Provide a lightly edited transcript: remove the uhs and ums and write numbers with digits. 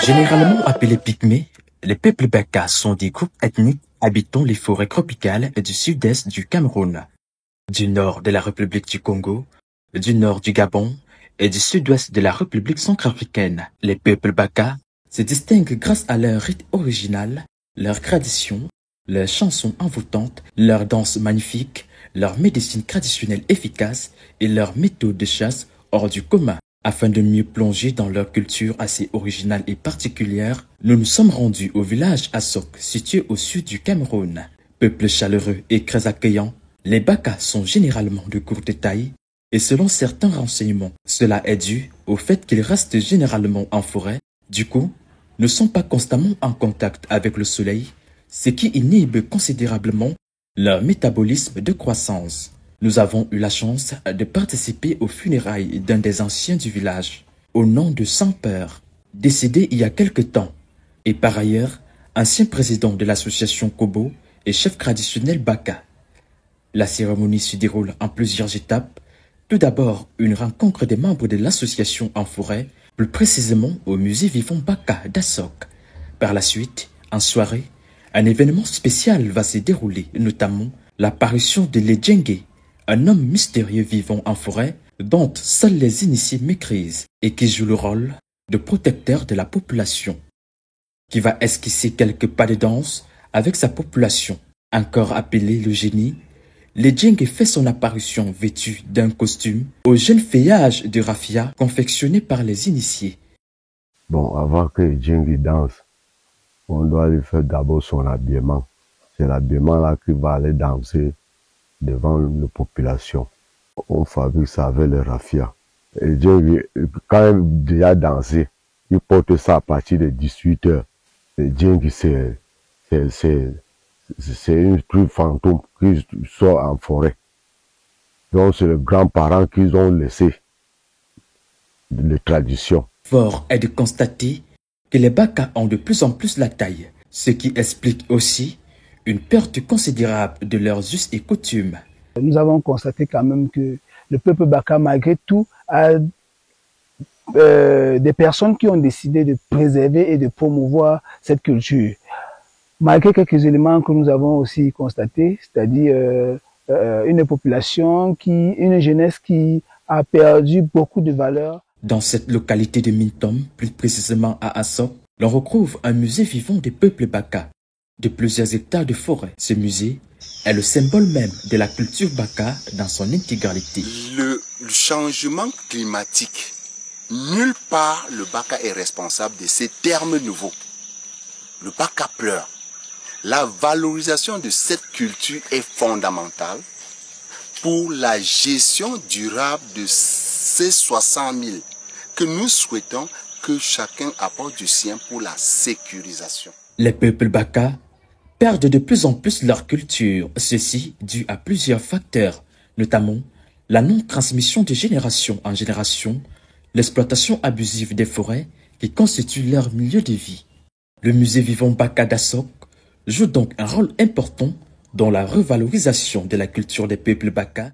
Généralement appelés pygmées, les peuples Baka sont des groupes ethniques habitant les forêts tropicales du sud-est du Cameroun, du nord de la République du Congo, du nord du Gabon et du sud-ouest de la République centrafricaine. Les peuples Baka se distinguent grâce à leur rite original, leurs traditions, leurs chansons envoûtantes, leurs danses magnifiques, leur médecine traditionnelle efficace et leurs méthodes de chasse hors du commun. Afin de mieux plonger dans leur culture assez originale et particulière, nous nous sommes rendus au village Assok, situé au sud du Cameroun. Peuple chaleureux et très accueillant, les Baka sont généralement de courte taille et selon certains renseignements, cela est dû au fait qu'ils restent généralement en forêt. Du coup, ne sont pas constamment en contact avec le soleil, ce qui inhibe considérablement leur métabolisme de croissance. Nous avons eu la chance de participer aux funérailles d'un des anciens du village, au nom de Sans-Peur, décédé il y a quelque temps, et par ailleurs, ancien président de l'association Kobo et chef traditionnel Baka. La cérémonie se déroule en plusieurs étapes. Tout d'abord, une rencontre des membres de l'association en forêt, plus précisément au musée vivant Baka d'Assok. Par la suite, en soirée, un événement spécial va se dérouler, notamment l'apparition de Ledjenge, un homme mystérieux vivant en forêt dont seuls les initiés maîtrisent et qui joue le rôle de protecteur de la population, qui va esquisser quelques pas de danse avec sa population. Encore appelé le génie, Ledjenge fait son apparition vêtu d'un costume au jeune feuillage de raffia confectionné par les initiés. Bon, avant que Ledjenge danse, on doit lui faire d'abord son habillement. C'est l'habillement là qui va aller danser devant la population. On fabrique ça avec le raffia. Et quand il déjà dansé, il porte ça à partir de 18h. Et Djeng, c'est une truc fantôme qui sort en forêt. Donc c'est les grands-parents qu'ils ont laissé les traditions. Fort est de constater que les Baka ont de plus en plus la taille, ce qui explique aussi une perte considérable de leurs us et coutumes. Nous avons constaté quand même que le peuple Baka, malgré tout, a des personnes qui ont décidé de préserver et de promouvoir cette culture. Malgré quelques éléments que nous avons aussi constatés, c'est-à-dire une population, une jeunesse qui a perdu beaucoup de valeurs. Dans cette localité de Mintom, plus précisément à Assok, l'on retrouve un musée vivant des peuples Baka, de plusieurs hectares de forêt. Ce musée est le symbole même de la culture Baka dans son intégralité. Le changement climatique, nulle part le Baka est responsable de ces termes nouveaux. Le Baka pleure. La valorisation de cette culture est fondamentale pour la gestion durable de ces 60 000 que nous souhaitons que chacun apporte du sien pour la sécurisation. Les peuples Baka perdent de plus en plus leur culture, ceci dû à plusieurs facteurs, notamment la non-transmission de génération en génération, l'exploitation abusive des forêts qui constituent leur milieu de vie. Le musée vivant Baka d'Assok joue donc un rôle important dans la revalorisation de la culture des peuples Baka